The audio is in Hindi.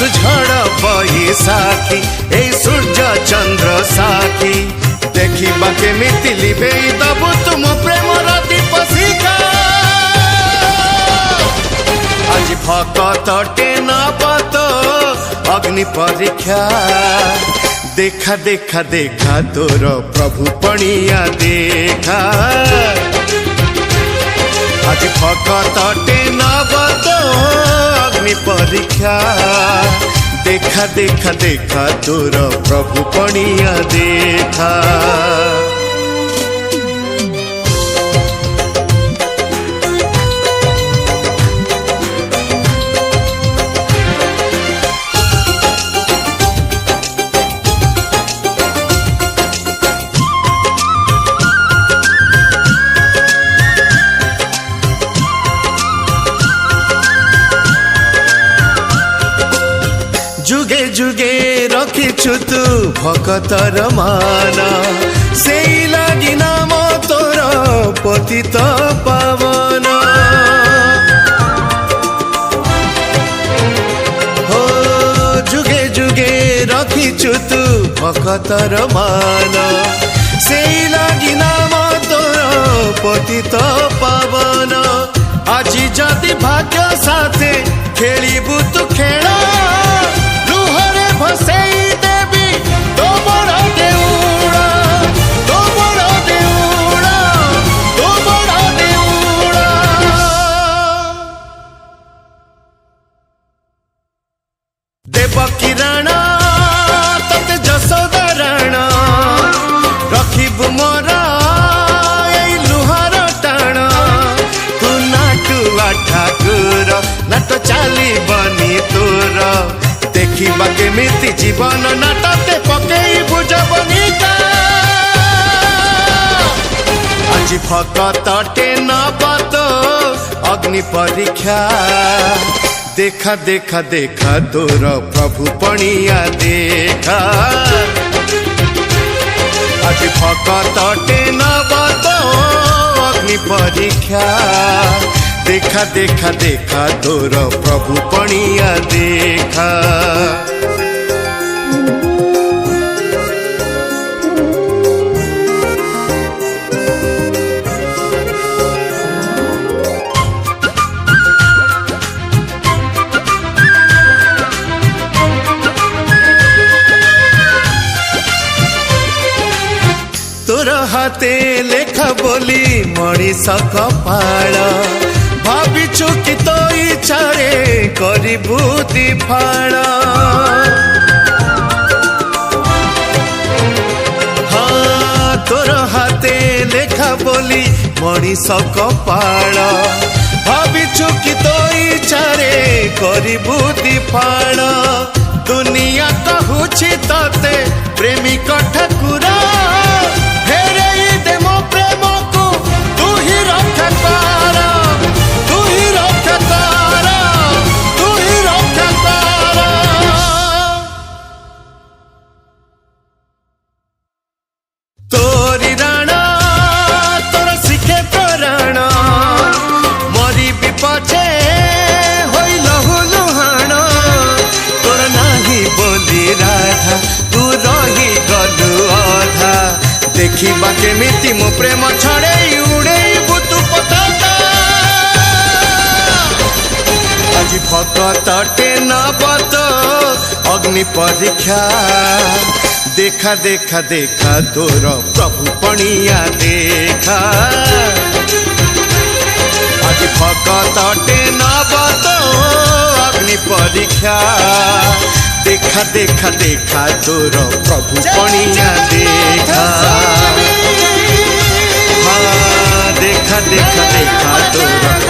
झड़ बही साखी ए सूर्य चंद्र साखी देखा केमिति लिभेई दबु तुम प्रेमर दीप शिखा आज भकतटे नबत अग्नि परीक्षा देखा देखा देखा तोर प्रभु पणिया देखा आज भकतटे नबत अग्नि परीक्षा देखा देखा देखा तोर प्रभु पणिया देखा जुगे जुगे रखिछु तू भकतर मान से लगी नाम तोर पतित पावन हो जुगे जुगे रखिछु तू भकतर मान से लगी नाम तोर पतित पावन आज जदि भाग्य साथे खेलिबु तू खेला भसई देवी तो बड़ा देउड़ा तो बड़ा देउड़ा तो बड़ा देउड़ा देवकी राणा तते जसोदा राणा रखिबु मोरा एई लुहार टाणा तू नाटुआ ठाकुर नाट चाली बनी तोर देखा केमिति जीवन नाटते पकई बुझबनिका आज भकतटे नबत अग्नि परीक्षा देखा देखा देखा तोर प्रभु पणिया देखा आज भकतटे नबत अग्नि परीक्षा देखा देखा देखा तोर प्रभु पणिया देखा तोर हाथे लेखा बोली मणिष कपाळ भाविछु कि तो इच्छारे करिबु दिफाण हाँ तोर हाथे लेखा बोली मणिष कपाळ भाविछु कि तो इच्छारे करिबु दिफाण दुनिया कहूछि तते प्रेमिक ठाकुर फेरेई दे मो प्रेम को तू ही रक्षा कर तू ही रक्षा कर तू ही रक्षा कर तोरी राणा तोर शिखे प्राण मरी विपछे होई लहु लुहाण तोर नाही बोली राधा तू रही गलु अधा देखा केमिति मो प्रेम छड़े उड़ेबु तू पताका आज भकतटे नबत अग्नि परीक्षा देखा देखा देखा तोर प्रभु पणिया देखा आज भकतटे नबत अग्नि परीक्षा देखा देखा देखा तोर प्रभु पणिया देखा हाँ देखा देखा देखा तोर